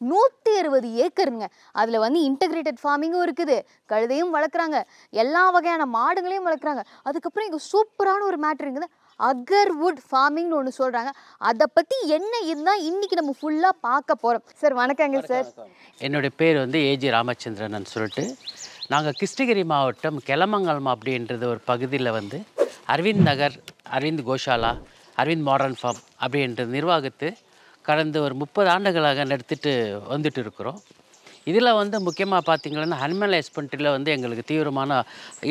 120 ஏக்கருங்க. அதில் வந்து இன்டகிரேட்டட் ஃபார்மிங்கும் இருக்குது, கழுதையும் வளர்க்குறாங்க, எல்லா வகையான மாடுகளையும் வளர்க்குறாங்க. அதுக்கப்புறம் இங்கே சூப்பரான ஒரு மேட்ரு இருக்குது, அகர்வுட் ஃபார்மிங்னு ஒன்று சொல்கிறாங்க. அதை பற்றி என்ன இதுதான் இன்றைக்கி நம்ம ஃபுல்லாக பார்க்க போகிறோம். சார் வணக்கங்க சார். என்னுடைய பேர் வந்து ஏஜி ராமச்சந்திரன் சொல்லிட்டு, நாங்கள் கிருஷ்ணகிரி மாவட்டம் கெலமங்கலம் அப்படின்றது ஒரு பகுதியில் வந்து அரவிந்த் நகர், அரவிந்த் கோஷாலா, அரவிந்த் மாடர்ன் ஃபார்ம் அப்படின்ற நிர்வாகத்து கடந்த ஒரு 30 ஆண்டுகளாக நடத்திட்டு வந்துட்டு இருக்கிறோம். இதில் வந்து முக்கியமாக பார்த்திங்கன்னா அனிமல் ஹஸ்பண்ட்ரியில் வந்து எங்களுக்கு தீவிரமான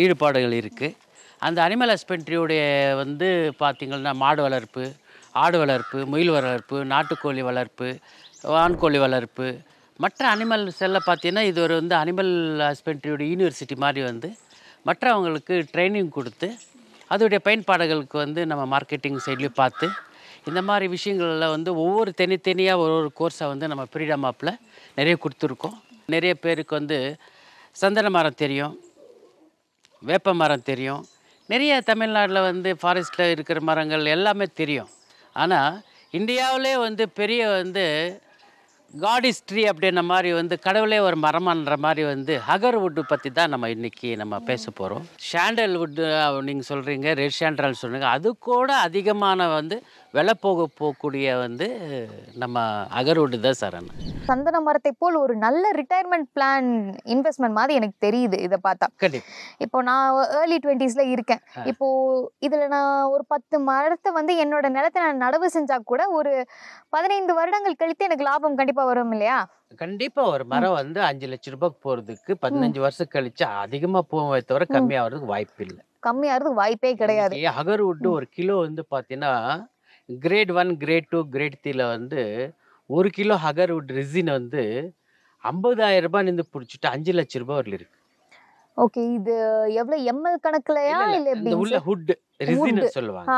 ஈடுபாடுகள் இருக்குது. அந்த அனிமல் ஹஸ்பண்ட்ரியுடைய வந்து பார்த்திங்கன்னா மாடு வளர்ப்பு, ஆடு வளர்ப்பு, முயல் வளர்ப்பு, நாட்டுக்கோழி வளர்ப்பு, வான்கோழி வளர்ப்பு, மற்ற அனிமல்ஸ் எல்லாம் பார்த்தீங்கன்னா இது ஒரு வந்து அனிமல் ஹஸ்பண்ட்ரியோட யூனிவர்சிட்டி மாதிரி வந்து மற்றவங்களுக்கு ட்ரைனிங் கொடுத்து அதோடைய பயன்பாடுகளுக்கு வந்து நம்ம மார்க்கெட்டிங் சைட்லேயும் பார்த்து இந்த மாதிரி விஷயங்களில் வந்து ஒவ்வொரு தனித்தனியாக ஒரு கோர்ஸை வந்து நம்ம ஃப்ரீடம் ஆப்பில் நிறைய கொடுத்துருக்கோம். நிறைய பேருக்கு வந்து சந்தன மரம் தெரியும், வேப்ப மரம் தெரியும், நிறைய தமிழ்நாட்டில் வந்து ஃபாரஸ்ட்டில் இருக்கிற மரங்கள் எல்லாமே தெரியும். ஆனால் இந்தியாவிலே வந்து பெரிய வந்து காடிஸ் ட்ரீ அப்படின்ற மாதிரி வந்து கடவுளே ஒரு மரமான்ற மாதிரி வந்து அகர்வுட்டு பற்றி தான் நம்ம இன்றைக்கி நம்ம பேச போகிறோம். சாண்டல்வுட்டு நீங்கள் சொல்கிறீங்க, ரெட் சாண்டல் சொல்கிறீங்க, அது கூட அதிகமான வந்து விலை போகக்கூடிய வந்து நம்ம அகர்வுட்டு தான் சார். சந்தன மரத்தை போல் ஒரு நல்ல ரிட்டையர்மெண்ட் பிளான் இன்வெஸ்ட்மெண்ட் மாதிரி எனக்கு தெரியுது இதை பார்த்தா. கண்டிப்பாக. இப்போ நான் ஏர்லி 20s இருக்கேன். இப்போ இதில் நான் ஒரு 10 மரத்தை வந்து என்னோட நிலத்தை நான் நடவு செஞ்சா கூட ஒரு 15 வருடங்கள் கழித்து எனக்கு லாபம் கண்டிப்பாக வரும் இல்லையா? கண்டிப்பாக. ஒரு மரம் வந்து 5 லட்சம் ரூபாய்க்கு போகிறதுக்கு 15 வருஷம் கழிச்சு அதிகமாக போவே தவிர கம்மியாகிறதுக்கு வாய்ப்பு இல்லை. கம்மியாகிறதுக்கு வாய்ப்பே கிடையாது. அகர்வுட்டு ஒரு கிலோ வந்து பார்த்தீங்கன்னா கிரேட் 1, கிரேட் 2, கிரேட் 3ல வந்து 1 கிலோ அகர்வுட் ரெசின் வந்து 50,000 ரூபாயிலிருந்து பிடிச்சிட்டு 5 லட்சம் ரூபாய் வரல இருக்கு. ஓகே, இது எவ்வளவு எம்எல் கணக்குலயா இல்ல எப்படி? இந்த உள்ள ஹுட் ரெசின் சொல்லுவாங்க.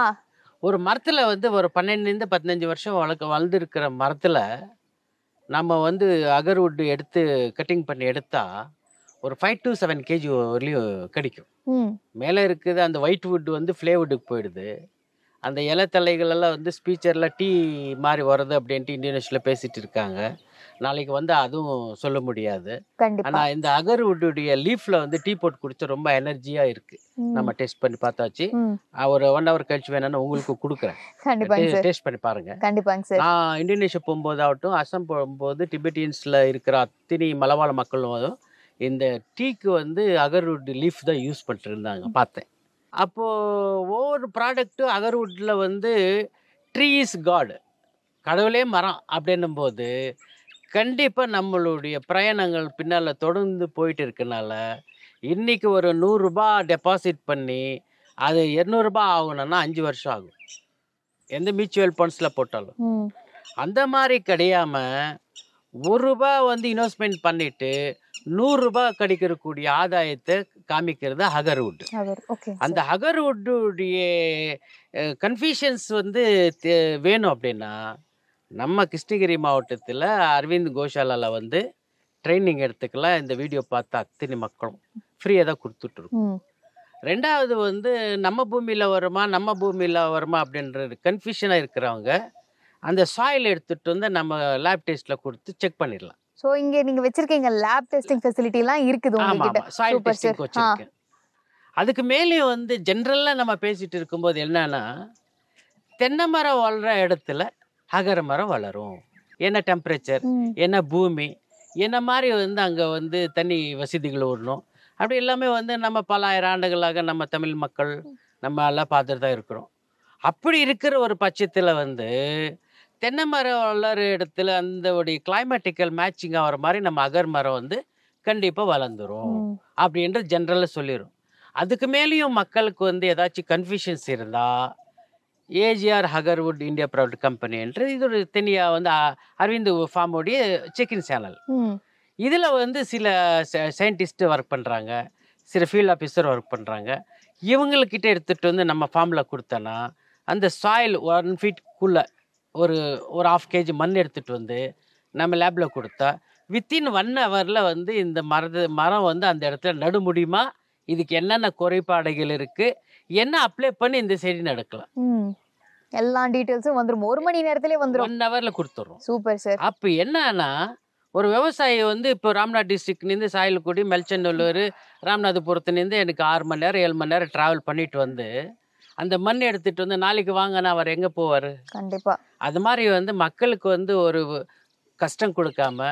ஒரு மரத்துல வந்து ஒரு 12 15 வருஷம் வளர்ந்து இருக்கிற மரத்துல நம்ம வந்து அகர்வுட் எடுத்து கட்டிங் பண்ணி எடுத்தா ஒரு 5 to 7 kg வரலையும் கிடைக்கும். மேலே இருக்குது அந்த ஒயிட் வுட் வந்து ஃப்ளேவுட்டுக்கு போயிடுது. அந்த இலைத்தலைகள் எல்லாம் வந்து ஸ்பீச்சரில் டீ மாதிரி வருது அப்படின்ட்டு இந்தோனேஷியாவில் பேசிட்டு இருக்காங்க. நாளைக்கு வந்து அதுவும் சொல்ல முடியாது. ஆனால் இந்த அகர்வுட்டுடைய லீஃப்ல வந்து டீ போட்டு குடிச்சா ரொம்ப எனர்ஜியாக இருக்குது. நம்ம டேஸ்ட் பண்ணி பார்த்தாச்சு. ஒரு 1 hour கழிச்சு வேணும்னா உங்களுக்கு கொடுக்குறேன், டேஸ்ட் பண்ணி பாருங்க. நான் இந்தோனேஷியா போகும்போது ஆகட்டும், அஸ்ஸாம் போகும்போது டிபெட்டியன்ஸில் இருக்கிற அத்தனை மலவாழ மக்களும் இந்த டீக்கு வந்து அகர்வுட் லீஃப் தான் யூஸ் பண்ணிட்டு இருந்தாங்க பார்த்தேன். அப்போது ஒவ்வொரு ப்ராடக்ட்டும் அகர்வுட்டில் வந்து ட்ரீ இஸ் காட், கடவுளே மரம் அப்படின்னும் போது கண்டிப்பாக நம்மளுடைய பிரயாணங்கள் பின்னால் தொடர்ந்து போயிட்டு இருக்கனால இன்றைக்கி ஒரு 100 ரூபா டெபாசிட் பண்ணி அது 200 ரூபாய் ஆகணும்னா 5 வருஷம் ஆகும், எந்த மியூச்சுவல் ஃபண்ட்ஸில் போட்டாலும். அந்த மாதிரி கிடையாமல் 1 ரூபா வந்து இன்வெஸ்ட்மெண்ட் பண்ணிவிட்டு 100 ரூபாய் கிடைக்கக்கூடிய ஆதாயத்தை காமிக்கிறது அகர்வுட். அந்த அகர்வுட்டுடைய கன்ஃபியூஷன்ஸ் வந்து வேணும் அப்படின்னா நம்ம கிருஷ்ணகிரி மாவட்டத்தில் அரவிந்த் கோஷாலாவில் வந்து ட்ரைனிங் எடுத்துக்கலாம். இந்த வீடியோ பார்த்து அத்தனை மக்களும் ஃப்ரீயாக தான் கொடுத்துட்ருக்கோம். ரெண்டாவது வந்து நம்ம பூமியில் வருமா அப்படின்றது கன்ஃபியூஷனாக இருக்கிறவங்க அந்த சாயில் எடுத்துகிட்டு வந்து நம்ம லேப் டெஸ்ட்டில் கொடுத்து செக் பண்ணிடலாம். ஸோ இங்கே நீங்கள் வச்சுருக்கீங்க லேப் டெஸ்டிங் ஃபெசிலிட்டிலாம் இருக்குது உங்ககிட்ட? சாயில் டெஸ்டிங் வச்சுருக்கேன். அதுக்கு மேலேயும் வந்து ஜென்ரலாக நம்ம பேசிகிட்டு இருக்கும்போது என்னன்னா, தென்னை மரம் வளர்கிற இடத்துல அகர மரம் வளரும். என்ன டெம்பரேச்சர், என்ன பூமி, என்ன மாதிரி வந்து அங்கே வந்து தண்ணி வசதிகள் ஓடணும், அப்படி எல்லாமே வந்து நம்ம பல 1000 ஆண்டுகளாக நம்ம தமிழ் மக்கள் நம்ம எல்லாம் பார்த்துட்டு தான் இருக்கிறோம். அப்படி இருக்கிற ஒரு பட்சத்தில் வந்து தென்னை மரம் வளர இடத்துல அந்த கிளைமேட்டிக்கல் மேட்சிங் ஆகிற மாதிரி நம்ம அகர் மரம் வந்து கண்டிப்பாக வளர்ந்துரும் அப்படின்ற ஜென்ரலாக சொல்லிடும். அதுக்கு மேலேயும் மக்களுக்கு வந்து ஏதாச்சும் கன்ஃபியூஷன்ஸ் இருந்தால் AGR agarwood India private company என்று இது ஒரு தனியாக வந்து அரவிந்த் ஃபார்முடைய செக்இன் சேனல். இதில் வந்து சில சயின்டிஸ்ட்டு ஒர்க் பண்ணுறாங்க, சில ஃபீல்ட் ஆஃபீஸர் ஒர்க் பண்ணுறாங்க. இவங்கக்கிட்ட எடுத்துகிட்டு வந்து நம்ம ஃபார்மில் கொடுத்தோன்னா அந்த சாயில் 1 feetக்குள்ளே ஒரு 1/2 kg மண் எடுத்துகிட்டு வந்து நம்ம லேபில் கொடுத்தா வித்தின் 1 hourல வந்து இந்த மரம் வந்து அந்த இடத்துல நடு முடியுமா, இதுக்கு என்னென்ன குறைபாடுகள் இருக்குது, என்ன அப்ளை பண்ணி இந்த செடி நடக்கலாம், எல்லா டீட்டெயில்ஸும் வந்துரும். 1 மணி நேரத்திலே வந்துரும். 1 hourல கொடுத்துறோம். Super sir. அப்போ என்னன்னா ஒரு விவசாயி வந்து இப்போ ராம்நாத் டிஸ்ட்ரிக்ட்லேருந்து சாயல்குடி, மெல்ச்சநல்லூர், ராமநாதபுரத்துலேருந்து எனக்கு 6 மணி நேரம் 7 மணி நேரம் ட்ராவல் பண்ணிட்டு வந்து அந்த மண் எடுத்துகிட்டு வந்து நாளைக்கு வாங்கினா அவர் எங்கே போவார்? கண்டிப்பாக. அது மாதிரி வந்து மக்களுக்கு வந்து ஒரு கஷ்டம் கொடுக்காம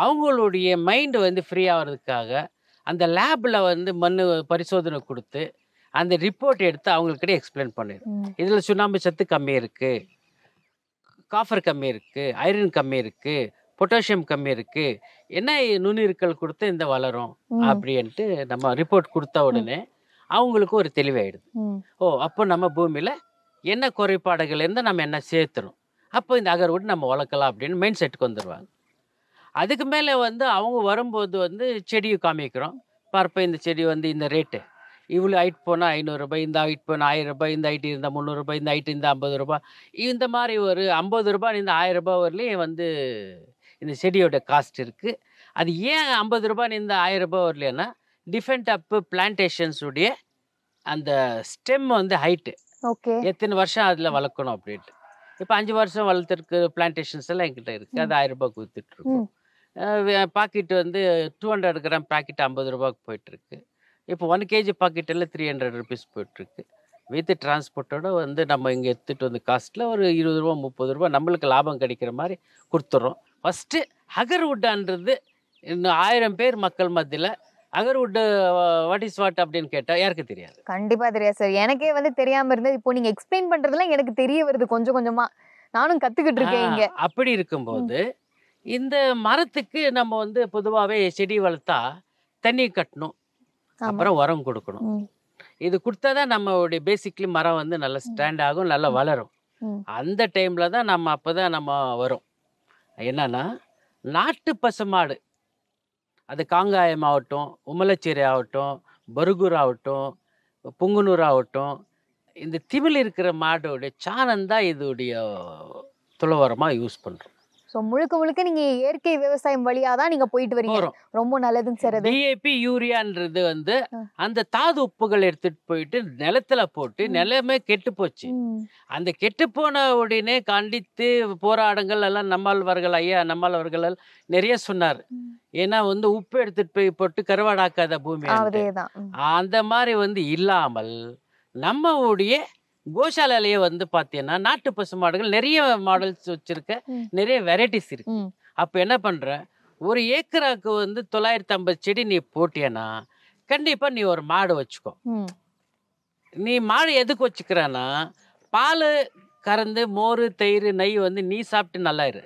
அவங்களுடைய மைண்டு வந்து ஃப்ரீ ஆகிறதுக்காக அந்த லேபில் வந்து மண் பரிசோதனை கொடுத்து அந்த ரிப்போர்ட் எடுத்து அவங்கக்கிட்ட எக்ஸ்பிளைன் பண்ணிடும். இதில் சுண்ணாம்பு சத்து கம்மி இருக்குது, காஃபர் கம்மி இருக்குது, ஐரன் கம்மி இருக்குது, பொட்டாசியம் கம்மி இருக்குது, என்ன நுண்ணுயிர்கள் கொடுத்து இந்த வளரும் அப்படின்ட்டு நம்ம ரிப்போர்ட் கொடுத்த உடனே அவங்களுக்கு ஒரு தெளிவாயிடுது. ஓ, அப்போ நம்ம பூமியில் என்ன குறைபாடுகள் இருந்தால் நம்ம என்ன சேர்த்துறோம், அப்போ இந்த அகர்வுட் நம்ம வளர்க்கலாம் அப்படின்னு மைண்ட் செட்டுக்கு வந்துடுவாங்க. அதுக்கு மேலே வந்து அவங்க வரும்போது வந்து செடியை காமிக்கிறோம். பார்ப்ப இந்த செடி வந்து இந்த ரேட்டு இவ்வளோ ஹைட் போனால் 500 ரூபாய், இந்த ஹைட் போனால் 1000 ரூபாய், இந்த ஹைட் இருந்தால் 300 ரூபாய், இந்த ஹைட் இருந்தால் 50 ரூபாய், இந்த மாதிரி ஒரு 50 ரூபாய் இந்த 1000 ரூபாய் வரலையும் வந்து இந்த செடியோட காஸ்ட் இருக்குது. அது ஏன் 50 ரூபாய் இந்த 1000 ரூபாய் வரலைன்னா டிஃபரெண்ட் அப்பு பிளான்டேஷன்ஸுடைய அந்த ஸ்டெம் வந்து ஹைட்டு எத்தனை வருஷம் அதில் வளர்க்கணும் அப்படின்ட்டு. இப்போ 5 வருஷம் வளர்த்துருக்கு பிளான்டேஷன்ஸ் எல்லாம் என்கிட்ட இருக்குது. அது 1000 ரூபாய்க்கு விற்றுட்ருக்கோம். பாக்கெட் வந்து 200 கிராம் பாக்கெட் 50 ரூபாய்க்கு போயிட்டுருக்கு. இப்போ 1 kg பாக்கெட்டில் 300 ருபீஸ் போயிட்டுருக்கு. வித் டிரான்ஸ்போர்ட்டோட வந்து நம்ம இங்கே எடுத்துகிட்டு வந்து காஸ்ட்டில் ஒரு 20 ரூபா 30 ரூபா நம்மளுக்கு லாபம் கிடைக்கிற மாதிரி கொடுத்துட்றோம். ஃபஸ்ட்டு அகர்வுட்டான்றது இன்னும் 1000 பேர் மக்கள் மத்தியில் அகர்வுட் வாட் இஸ் வாட் அப்படின்னு கேட்டால் யாருக்கு தெரியாது? கண்டிப்பாக தெரியாது சார். எனக்கே வந்து தெரியாமல் இருந்தது. இப்போ நீங்கள் எக்ஸ்பிளைன் பண்ணுறதுலாம் எனக்கு தெரிய வருது கொஞ்சம் கொஞ்சமாக. நானும் கற்றுக்கிட்டு இருக்கேன் இங்கே. அப்படி இருக்கும்போது இந்த மரத்துக்கு நம்ம வந்து பொதுவாகவே செடி வளர்த்தா தண்ணி கட்டணும், அப்புறம் உரம் கொடுக்கணும். இது கொடுத்தா தான் நம்மளுடைய பேசிக்லி மரம் வந்து நல்லா ஸ்டாண்ட் ஆகும், நல்லா வளரும். அந்த டைமில் தான் நம்ம அப்போ தான் நம்ம வரும். என்னன்னா நாட்டு பசுமாடு, அது காங்காயம் ஆகட்டும், உமலச்சேரி ஆகட்டும், பருகூர் ஆகட்டும், புங்குனூர் ஆகட்டும், இந்த திமிழ் இருக்கிற மாடோடைய சாணம் தான் இதோடைய துளவரமாக யூஸ் பண்ணுறோம். ஸோ முழுக்க முழுக்க நீங்கள் இயற்கை விவசாயம் வழியாக தான் நீங்கள் போயிட்டு வரீங்க. ரொம்ப நல்லதுங்க சார். அது டிஏபி யூரியான்றது வந்து அந்த தாது உப்புகள் எடுத்துட்டு போயிட்டு நிலத்துல போட்டு நிலமே கெட்டு போச்சு. அந்த கெட்டு போன உடனே கண்டித்து போராட்டங்கள் எல்லாம் நம்மாழ்வார்கள், ஐயா நம்மாழ்வார்கள் நிறைய சொன்னார். ஏன்னா வந்து உப்பு எடுத்துட்டு போய் போட்டு கருவாடாக்காத பூமி, அந்த மாதிரி வந்து இல்லாமல் நம்மளுடைய கோசாலையிலேயே வந்து பார்த்தீங்கன்னா நாட்டு பசு மாடுகள் நிறைய மாடல்ஸ் வச்சிருக்க, நிறைய வெரைட்டிஸ் இருக்கு. அப்போ என்ன பண்ற, ஒரு ஏக்கராக்கு வந்து 950 செடி நீ போட்டியன்னா கண்டிப்பா நீ ஒரு மாடு வச்சுக்கோ. நீ மாடு எதுக்கு வச்சுக்கிறன்னா பால் கறந்து மோர் தயிர் நெய் வந்து நீ சாப்பிட்டு நல்லா இரு.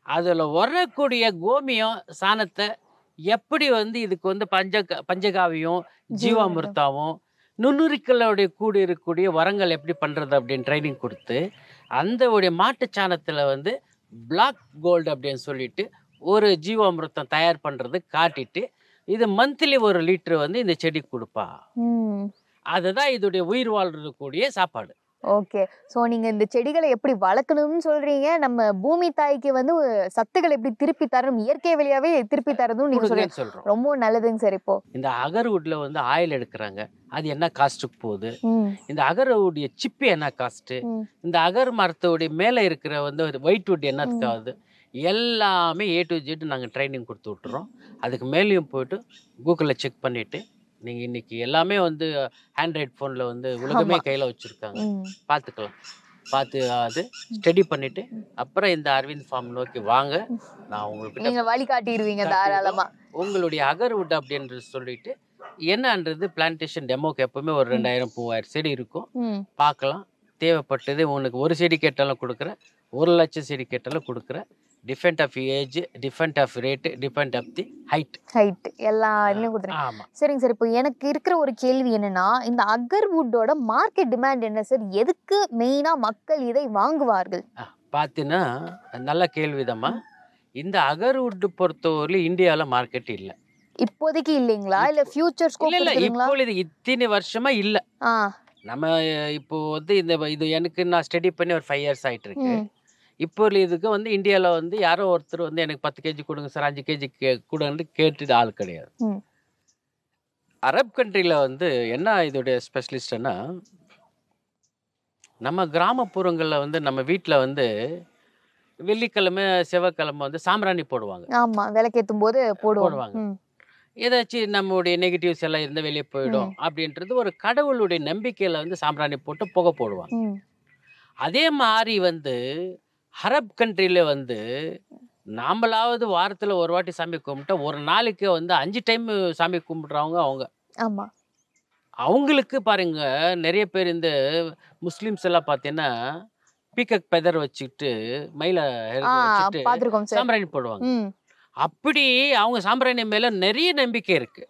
அதில் வரக்கூடிய கோமியம் சாணத்தை எப்படி வந்து இதுக்கு வந்து பஞ்சகாவியம் ஜீவாமிர்தாவும் நுண்ணுரிக்களுடைய கூடி இருக்கக்கூடிய வரங்கள் எப்படி பண்ணுறது அப்படின்னு ட்ரைனிங் கொடுத்து அந்த உடைய மாட்டு சாணத்தில் வந்து பிளாக் கோல்டு அப்படின்னு சொல்லிட்டு ஒரு ஜீவாமிர்தம் தயார் பண்ணுறது காட்டிட்டு இது மந்த்லி 1 லிட்டர் வந்து இந்த செடிக்கு கொடுப்பா. அதுதான் இதோடைய உயிர் வாழ்றதுக்கூடிய சாப்பாடு. ஓகே. ஸோ நீங்கள் இந்த செடிகளை எப்படி வளர்க்கணும்னு சொல்கிறீங்க. நம்ம பூமி தாய்க்கு வந்து சத்துக்கள் எப்படி திருப்பி தரணும், இயற்கை வழியாகவே திருப்பி தரதும் நீங்கள் சொல்கிறோம். ரொம்ப நல்லதுங்க சார். இப்போ இந்த அகர்வுட்ல வந்து ஆயில் எடுக்கிறாங்க, அது என்ன காஸ்ட்டுக்கு போகுது, இந்த அகர்வுடைய சிப்பி என்ன காஸ்ட்டு, இந்த அகர் மரத்தோடைய மேலே இருக்கிற வந்து ஒயிட் வுட் என்னத்துக்கு ஆகுது, எல்லாமே A to Z நாங்கள் ட்ரைனிங் கொடுத்து விட்டுறோம். அதுக்கு மேலேயும் போய்ட்டு கூகுளில் செக் பண்ணிவிட்டு நீங்கள் இன்றைக்கி எல்லாமே வந்து ஆண்ட்ராய்ட் ஃபோனில் வந்து உலகமே கையில் வச்சுருக்காங்க, பார்த்துக்கலாம். பார்த்து அது ஸ்டடி பண்ணிவிட்டு அப்புறம் இந்த அரவிந்த் ஃபார்ம் நோக்கி வாங்க. நான் உங்களுக்கு வழிகாட்டிடுவீங்க தாராளமாக. உங்களுடைய அகர்வுட் அப்படின்றது சொல்லிட்டு என்னன்றது பிளான்டேஷன் டெமோக்கு எப்பவுமே ஒரு 2000-3000 செடி இருக்கும், பார்க்கலாம். தேவைப்பட்டது உனக்கு ஒரு செடி கேட்டாலும் கொடுக்குறேன், 1 லட்சம் செடி கேட்டாலும் கொடுக்குறேன். Different of age, different of rate, different of the height எல்லா இதுலையும் கொடுத்துருங்க. சரிங்க சார். இப்போ எனக்கு இருக்கிற ஒரு கேள்வி என்னன்னா, இந்த அகர்வுட்டோட மார்க்கெட் டிமாண்ட் என்ன சார்? எதுக்கு மெயினாக மக்கள் இதை வாங்குவார்கள்? பார்த்தீங்கன்னா நல்ல கேள்விதம்மா. இந்த அகர்வுட் பொறுத்தவரையிலும் இந்தியாவில் மார்க்கெட் இல்லை இப்போதைக்கு. இல்லைங்களா? இல்லை ஃபியூச்சர் ஸ்கோப் இல்லை, இப்பொழுது இத்தனை வருஷமா இல்லை. நம்ம இப்போ வந்து இது எனக்கு நான் ஸ்டடி பண்ணி ஒரு 5 years ஆகிட்டு இருக்கு. இப்போ இதுக்கு வந்து இந்தியாவில் வந்து யாரோ ஒருத்தர் வந்து எனக்கு 10 kg கொடுங்க சார், 5 kg கொடுன்னு கேட்டுட்டு ஆள் கிடையாது. அரப் கண்ட்ரியில் வந்து என்ன இதோடைய ஸ்பெஷலிஸ்ட்னா, நம்ம கிராமப்புறங்களில் வந்து நம்ம வீட்டில் வந்து வெள்ளிக்கிழமை செவ்வாய்க்கிழமை வந்து சாம்பிராணி போடுவாங்க. ஆமா, விளக்கேற்றும் போது போடுவாங்க. ஏதாச்சும் நம்மளுடைய நெகட்டிவ்ஸ் எல்லாம் இருந்தால் வெளியே போயிடும் அப்படின்றது ஒரு கடவுளுடைய நம்பிக்கையில் வந்து சாம்பிராணி போட்டு புகை போடுவாங்க. அதே மாதிரி வந்து அரப் கண்ட்ரியில் வந்து நாமளாவது வாரத்தில் ஒரு வாட்டி சாமி கும்பிட்டா ஒரு நாளைக்கு வந்து 5 டைம் சாமி கும்பிட்றவங்க அவங்க. ஆமாம், அவங்களுக்கு பாருங்க நிறைய பேர் இந்த முஸ்லீம்ஸ் எல்லாம் பார்த்தீங்கன்னா பீக்கக் பெதர் வச்சுக்கிட்டு மயில வச்சுட்டு சாம்பிராணி போடுவாங்க. அப்படி அவங்க சாம்பிராணி மேல நிறைய நம்பிக்கை இருக்கு.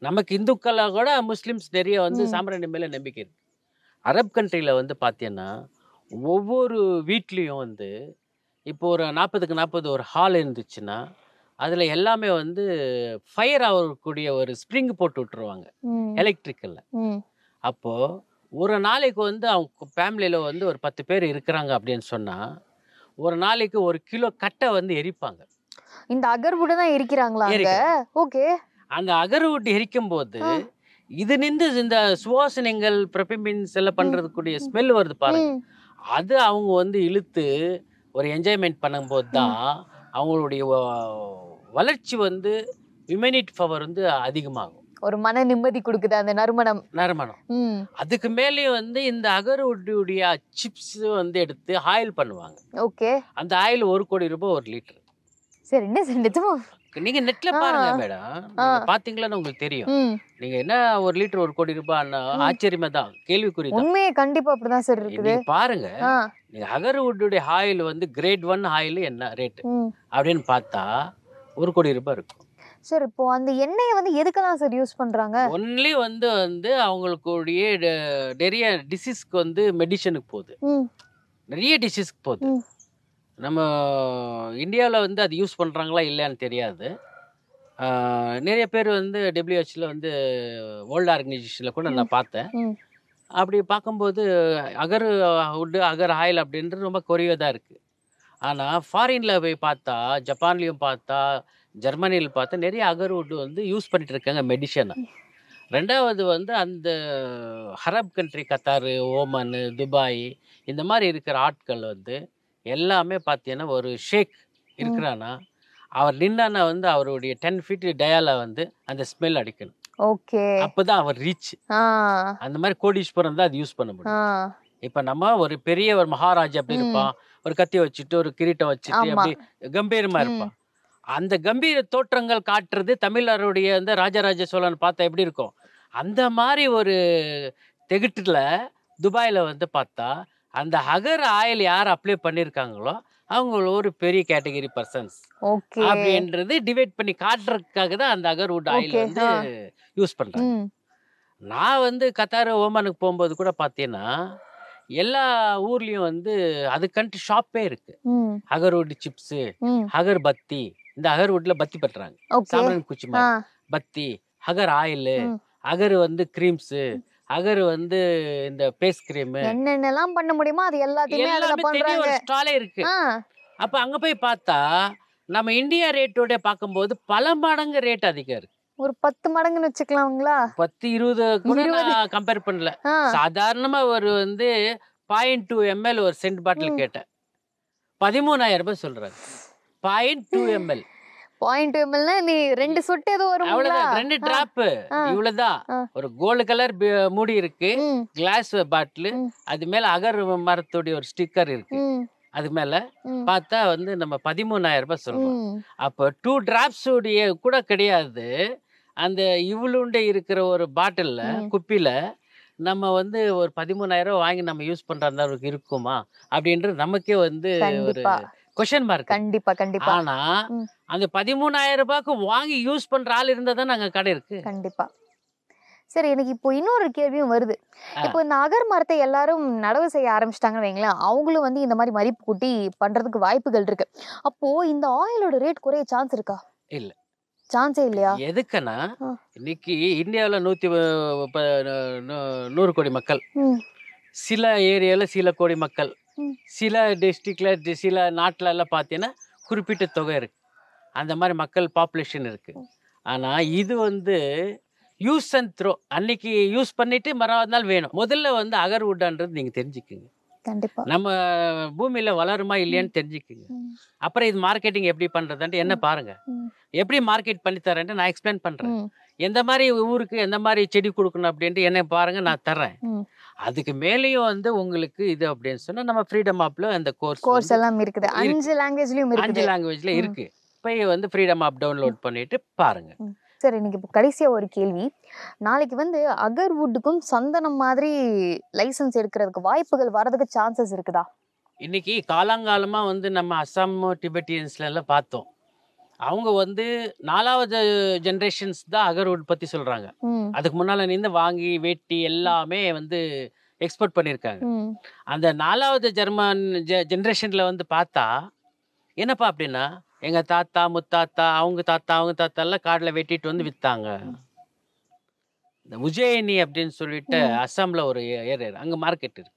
நமக்கு இந்துக்களை கூட முஸ்லிம்ஸ் நிறைய வந்து சாம்பிராணி மேல நம்பிக்கை இருக்கு. அரப் கண்ட்ரியில வந்து பார்த்தீங்கன்னா ஒவ்வொரு வீட்லேயும் வந்து இப்போ ஒரு 40க்கு 40 ஒரு ஹால் இருந்துச்சுன்னா அதில் எல்லாமே வந்து ஃபயர் ஆகக்கூடிய ஒரு ஸ்ப்ரிங் போட்டு விட்டுருவாங்க எலக்ட்ரிக்கலில். அப்போது ஒரு நாளைக்கு வந்து அவங்க ஃபேமிலியில் வந்து ஒரு 10 பேர் இருக்கிறாங்க அப்படின்னு சொன்னால் ஒரு நாளைக்கு 1 கிலோ கட்டை வந்து எரிப்பாங்க. இந்த அகர்வுட் தான் எரிக்கிறாங்களா? ஓகே. அந்த அகர்வுட் எரிக்கும் போது இது நின்று இந்த சுவாசனைகள் பிரபிமின்ஸ் எல்லாம் பண்ணுறதுக்கூடிய ஸ்மெல் வருது பாருங்க, அது அவங்க வந்து இழுத்து ஒரு என்ஜாய்மெண்ட் பண்ணும்போது தான் அவங்களுடைய வளர்ச்சி வந்து இம்யூனிட்டி பவர் வந்து அதிகமாகும். ஒரு மன நிம்மதி கொடுக்குது அந்த நறுமணம். அதுக்கு மேலே வந்து இந்த அகர்வுடைய சிப்ஸ் வந்து எடுத்து ஆயில் பண்ணுவாங்க. ஓகே. அந்த ஆயில் 1 கோடி ரூபாய் 1 லிட்டர். சரி, என்ன செஞ்சோம் நீங்க நெட்ல பாருங்க மேடம், பாத்தீங்களான்னு உங்களுக்கு தெரியும். நீங்க என்ன 1 லிட்டர் 1 கோடி ரூபாய் ஆச்சரியமா தான், கேள்விக்குறி தான். உண்மையே கண்டிப்பா அப்படிதான் சார் இருக்குது. நீங்க பாருங்க, நீங்க அகர்வுட் ஆயில் வந்து கிரேட் 1 ஆயில் என்ன ரேட் அப்படின்னு பார்த்தா 1 கோடி ரூபாய் இருக்கும். சார் இப்போ அந்த எண்ணெயை வந்து எதுக்கெல்லாம் சார் யூஸ் பண்றாங்க? ஒன்லி வந்து அவங்களுக்குடைய நிறைய டிசீஸ்க்கு வந்து மெடிசனுக்கு போகுது, நிறைய டிசீஸ்க்கு போகுது. நம்ம இந்தியாவில் வந்து அது யூஸ் பண்ணுறாங்களா இல்லையான்னு தெரியாது. நிறைய பேர் வந்து டபிள்யூஹெச்ல வந்து வேர்ல்டு ஆர்கனைசேஷனில் கூட நான் பார்த்தேன். அப்படி பார்க்கும்போது அகர் ஆயில் அப்படின்றது ரொம்ப குறைவாக தான் இருக்குது. ஆனால் ஃபாரினில் போய் பார்த்தா, ஜப்பான்லேயும் பார்த்தா, ஜெர்மனியில் பார்த்தா நிறைய அகர்வுட் வந்து யூஸ் பண்ணிட்டு இருக்காங்க மெடிசனை. ரெண்டாவது வந்து அந்த Arab country, Qatar, Oman, Dubai இந்த மாதிரி இருக்கிற ஆட்கள் வந்து எல்லாமே பார்த்தீங்கன்னா ஒரு ஷேக் இருக்கிறான்னா அவர் நின்னானா வந்து அவருடைய 10 ஃபீட் டயால வந்து அந்த ஸ்மெல் அடிக்கணும். ஓகே. அப்போதான் அவர் ரீச். அந்த மாதிரி கோடீஸ்வரன் தான் அது யூஸ் பண்ண முடியும். இப்போ நம்ம ஒரு பெரிய ஒரு மகாராஜா அப்படி இருப்பான், ஒரு கத்தி வச்சுட்டு ஒரு கிரீட்டம் வச்சுட்டு அப்படி கம்பீரமா இருப்பான். அந்த கம்பீர தோற்றங்கள் காட்டுறது தமிழருடைய அந்த ராஜராஜ சோழன் பார்த்தா எப்படி இருக்கும், அந்த மாதிரி ஒரு திகட்டுல துபாயில வந்து பார்த்தா அந்த அகர் ஆயில் யார் அப்ளை பண்ணியிருக்காங்களோ அவங்க ஒரு பெரிய கேட்டகரி பர்சன்ஸ் அப்படின்றது டிவைட் பண்ணி காட்டுறதுக்காக தான் அந்த அகர்வுட் ஆயில் வந்து யூஸ் பண்றாங்க. நான் வந்து கத்தார், ஓமானுக்கு போகும்போது கூட பார்த்தீங்கன்னா எல்லா ஊர்லயும் வந்து அதுக்கன்ட்டு ஷாப்பே இருக்கு. அகர்வுட் சிப்ஸ், அகர் பத்தி, இந்த அகர்வுட்ல பத்தி பண்றாங்க, சாம்பிராணி குச்சி மாதிரி பத்தி, அகர் ஆயில், அகர் வந்து கிரீம்ஸ், அகர் வந்து இந்த பேஸ் கிரீம், என்னென்னலாம் பண்ண முடியுமோ அது எல்லாத்தையுமே ஒரு ஸ்டாலே இருக்கு. அப்ப அங்க போய் பார்த்தா நம்ம இந்தியா ரேட்டோட பார்க்கும்போது பல மடங்கு ரேட் அதிகம் இருக்கு. ஒரு 10 மடங்குன்னு வச்சுக்கலாங்களா? 10-20 கூட நான் கம்பேர் பண்ணல. சாதாரணமா ஒரு வந்து 0.2 ml ஒரு சென்ட் பாட்டில் கேட்டேன், 13,000 ரூபாய் சொல்றாங்க. 0.2 ml 0.2 ml நீ 2 சொட்டு ஏதோ வரும், அவ்வளவுதான், 2 டிராப் இவ்வளவுதான். ஒரு கோல்டு கலர் மூடி இருக்கு, கிளாஸ் பாட்டில், அது மேல அகர் மரத்துடைய ஒரு ஸ்டிக்கர் இருக்கு, அது மேல பார்த்தா வந்து நம்ம 13,000 ரூபாய் சொல்றோம். அப்ப 2 டிராப்ஸ் உடைய கூட கிடையாது. அந்த இவ்வளோண்டே இருக்கிற ஒரு பாட்டில்ல, குப்பில நம்ம வந்து ஒரு 13,000 வாங்கி நம்ம யூஸ் பண்ற அளவுக்கு இருக்குமா அப்படின்றது நமக்கே வந்து ஒரு கொஸ்டின் மார்க். கண்டிப்பா கண்டிப்பா. ஆனா அந்த 13,000 ரூபாய்க்கு வாங்கி யூஸ் பண்ற ஆள் இருந்தா தான் அங்க கடை இருக்கு. கண்டிப்பா. சரி, எனக்கு இப்போ இன்னொரு கேள்வியும் வருது. இப்போ இந்த அகர் மரத்தை எல்லாரும் நடவு செய்ய ஆரம்பிச்சிட்டாங்கன்னு வைங்களேன், அவங்களும் வந்து இந்த மாதிரி மதிப்பு கூட்டி பண்றதுக்கு வாய்ப்புகள் இருக்கு. அப்போ இந்த ஆயிலோட ரேட் குறைய சான்ஸ் இருக்கா? இல்ல, சான்ஸே இல்லையா? எதுக்குன்னா இன்னைக்கு இந்தியாவில் 100 கோடி மக்கள், சில ஏரியால சில கோடி மக்கள், சில டிஸ்ட்ரிக்ட்ல சில நாட்டில எல்லாம் பார்த்தீங்கன்னா குறிப்பிட்ட தொகை இருக்கு, அந்த மாதிரி மக்கள் பாப்புலேஷன் இருக்கு. ஆனா இது வந்து யூஸ் அண்ட் த்ரோ, அன்னைக்கு யூஸ் பண்ணிட்டு மறாவது நாள் வேணும். முதல்ல வந்து அகர்வுட்ன்றது நீங்க தெரிஞ்சுக்குங்க, கண்டிப்பா. நம்ம பூமியில வளருமா இல்லையான்னு தெரிஞ்சுக்குங்க. அப்புறம் இது மார்க்கெட்டிங் எப்படி பண்றதுன்ட்டு என்ன பாருங்க. எப்படி மார்க்கெட் பண்ணி தரேன்ட்டு நான் எக்ஸ்பிளைன் பண்றேன். எந்த மாதிரி ஊருக்கு எந்த மாதிரி செடி கொடுக்கணும் அப்படின்ட்டு என்ன பாருங்க, நான் தர்றேன். அதுக்கு மேலேயும் வந்து உங்களுக்கு இது அப்படின்னு சொன்னா நம்ம ஃப்ரீடம் ஆப்ல அந்த கோர்ஸ் எல்லாம் இருக்குது. 5 லாங்குவேஜ்லயும் இருக்குது. 5 லாங்குவேஜ்ல இருக்கு. போய் வந்து ஃப்ரீடம் ஆப் டவுன்லோட் பண்ணிட்டு பாருங்க. சரி, இன்னைக்கு இப்போ கடைசியா ஒரு கேள்வி. நாளைக்கு வந்து அகர்வுட்டுக்கும் சந்தனம் மாதிரி லைசன்ஸ் எடுக்கிறதுக்கு வாய்ப்புகள் வரதுக்கு சான்சஸ் இருக்குதா? இன்னைக்கு காலங்காலமா வந்து நம்ம அஸ்ஸாம் டிபெட்டியன்ஸ்ல எல்லாம் பார்த்தோம். அவங்க வந்து 4வது ஜெனரேஷன்ஸ் தான் அகர்வுட் பத்தி சொல்றாங்க. அதுக்கு முன்னால நின்று வாங்கி வேட்டி எல்லாமே வந்து எக்ஸ்போர்ட் பண்ணியிருக்காங்க. அந்த 4வது ஜெனரேஷன்ல வந்து பார்த்தா என்னப்பா அப்படின்னா, எங்க தாத்தா முத்தாத்தா அவங்க தாத்தா எல்லாம் காட்டில் வெட்டிட்டு வந்து வித்தாங்க. இந்த உஜ்ஜயினி அப்படின்னு சொல்லிட்டு அஸ்ஸாம்ல ஒரு ஏரியா, அங்க மார்க்கெட் இருக்கு.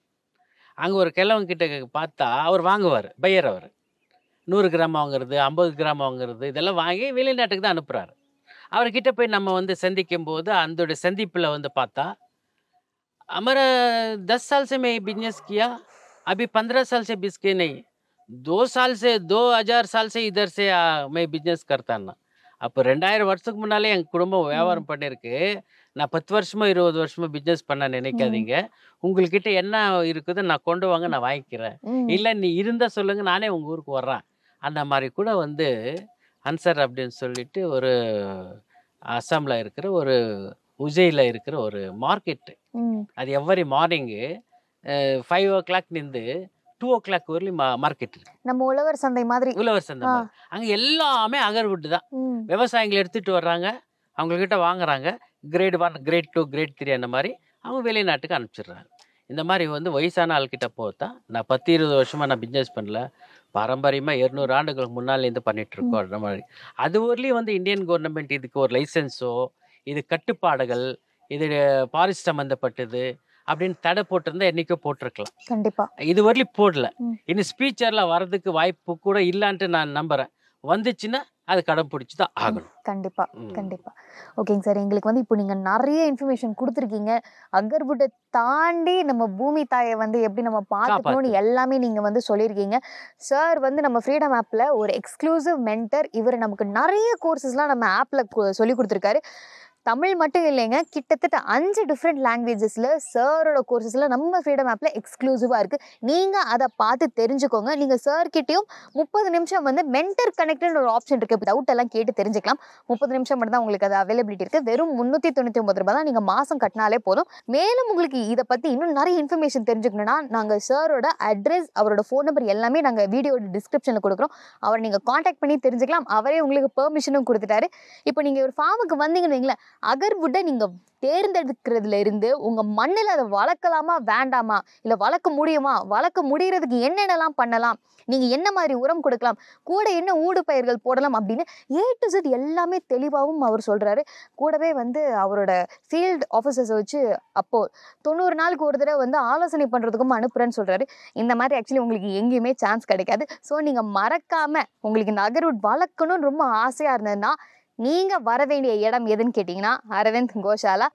அங்க ஒரு கிழவங்க கிட்ட பார்த்தா அவர் வாங்குவார், பையர். அவர் 100 கிராம் வாங்குறது, 50 கிராம் வாங்குறது, இதெல்லாம் வாங்கி வெளிநாட்டுக்கு தான் அனுப்புறாரு. அவர்கிட்ட போய் நம்ம வந்து சந்திக்கும் போது அந்த சந்திப்புல வந்து பார்த்தா, हमारा 10 साल से मैं बिजनेस किया, अभी 15 साल से बिस्के नहीं, 2 साल से 2000 साल से इधर से मैं बिजनेस करता ना. அப்போ 2000 வருஷத்துக்கு முன்னாலே என் குடும்பம் வியாபாரம் பண்ணிருக்கு. நான் 10 வருஷமோ 20 வருஷமோ பிஸ்னஸ் பண்ண நினைக்காதீங்க. உங்கள்கிட்ட என்ன இருக்குதோ நான் கொண்டு வாங்க, நான் வாங்கிக்கிறேன். இல்லை நீ இருந்தால் சொல்லுங்க, நானே உங்கள் ஊருக்கு வர்றேன். அந்த மாதிரி கூட வந்து அன்சர் அப்படின்னு சொல்லிட்டு ஒரு அஸ்ஸாமில் இருக்கிற ஒரு உஜ்ஜயினில் இருக்கிற ஒரு மார்க்கெட்டு. அது எவ்வரி மார்னிங்கு 5 o'clock நின்று 2 o'clock வரலையும் மார்க்கெட் இருக்கு. நம்ம உழவர் சந்தை மாதிரி. உழவர் சந்தை மாதிரி. அங்கே எல்லாமே அகர்வுட் தான். விவசாயிகள் எடுத்துட்டு வர்றாங்க, அவங்கக்கிட்ட வாங்குறாங்க. கிரேட் 1, கிரேட் 2, கிரேட் 3 அந்த மாதிரி அவங்க வெளிநாட்டுக்கு அனுப்பிச்சிடுறாங்க. இந்த மாதிரி வந்து வயசான ஆள்கிட்ட போத்தா நான் 10-20 வருஷமாக நான் பிஸ்னஸ் பண்ணல, பாரம்பரியமாக 200 ஆண்டுகளுக்கு முன்னாலேருந்து பண்ணிகிட்ருக்கோம். அந்த மாதிரி அது ஊர்லேயும் வந்து இந்தியன் கவர்மெண்ட் இதுக்கு ஒரு லைசன்ஸோ, இது கட்டுப்பாடுகள், இது ஃபாரஸ்ட் சம்மந்தப்பட்டது அப்படின்னு தடை போட்டிருந்தா என்னைக்கோ போட்டிருக்கலாம். கண்டிப்பா இது வரலையும் போடல. இன்னும் ஸ்பீச்சர்லாம் வர்றதுக்கு வாய்ப்பு கூட இல்லான்ட்டு நான் நம்புறேன். வந்துச்சுன்னா அது கடைப்பிடிச்சி தான் ஆகணும். கண்டிப்பா கண்டிப்பா. ஓகேங்க சார், எங்களுக்கு வந்து இப்போ நீங்க நிறைய இன்ஃபர்மேஷன் கொடுத்துருக்கீங்க. அகர்வுட்டை தாண்டி நம்ம பூமி தாயை வந்து எப்படி நம்ம பார்க்கணும்னு எல்லாமே நீங்க வந்து சொல்லியிருக்கீங்க. சார் வந்து நம்ம ஃப்ரீடம் ஆப்ல ஒரு எக்ஸ்க்ளூசிவ் மென்டர். இவர் நமக்கு நிறைய கோர்சஸ்லாம் நம்ம ஆப்ல சொல்லி கொடுத்துருக்காரு. தமிழ் மட்டும் இல்லைங்க, கிட்டத்தட்ட 5 டிஃப்ரெண்ட் லாங்குவேஜஸில் சாரோட கோர்சஸில் நம்ம ஃப்ரீடம் ஆப்பில் எக்ஸ்க்ளூசிவாக இருக்குது. நீங்கள் அதை பார்த்து தெரிஞ்சுக்கோங்க. நீங்கள் சார்கிட்டையும் 30 நிமிஷம் வந்து மென்டர் கனெக்ட்னு ஒரு ஆப்ஷன் இருக்குது. இப்போ டவுட் எல்லாம் கேட்டு தெரிஞ்சுக்கலாம். 30 நிமிஷம் மட்டும் தான் உங்களுக்கு அது அவைலபிலிட்டி இருக்குது. வெறும் 399 ரூபாய் தான். நீங்கள் மாதம் கட்டினாலே போதும். மேலும் உங்களுக்கு இதை பற்றி இன்னும் நிறைய இன்ஃபர்மேஷன் தெரிஞ்சுக்கணும்னா நாங்கள் சாரோட அட்ரஸ், அவரோட ஃபோன் நம்பர் எல்லாமே நாங்கள் வீடியோட டிஸ்கிரிப்ஷனில் கொடுக்குறோம். அவரை நீங்கள் காண்டாக்ட் பண்ணி தெரிஞ்சுக்கலாம். அவரே உங்களுக்கு பெர்மிஷனும் கொடுத்துட்டாரு. இப்போ நீங்கள் ஒரு ஃபார்முக்கு வந்தீங்கன்னு வைங்களேன், அகர்வுட்டை நீங்க தேர்ந்தெடுக்கிறதுல இருந்து உங்க மண்ணில் அதை வளர்க்கலாமா வேண்டாமா, இல்ல வளர்க்க முடியுமா, வளர்க்க முடியறதுக்கு என்னென்னலாம் பண்ணலாம், நீங்க என்ன மாதிரி உரம் கொடுக்கலாம், கூட என்ன ஊடு பயிர்கள் போடலாம் அப்படின்னு A to Z எல்லாமே தெளிவாகவும் அவர் சொல்றாரு. கூடவே வந்து அவரோட ஃபீல்டு ஆஃபீஸர்ஸை வச்சு அப்போ 90 நாளுக்கு ஒரு தடவை வந்து ஆலோசனை பண்றதுக்கும் அனுப்புறேன்னு சொல்றாரு. இந்த மாதிரி ஆக்சுவலி உங்களுக்கு எங்கேயுமே சான்ஸ் கிடைக்காது. ஸோ நீங்க மறக்காம உங்களுக்கு இந்த அகர்வுட் வளர்க்கணும்னு ரொம்ப ஆசையா இருந்ததுன்னா நீங்க வர வேண்டிய இடம் எதுன்னு கேட்டீங்கன்னா அரவிந்த் கோஷாலா.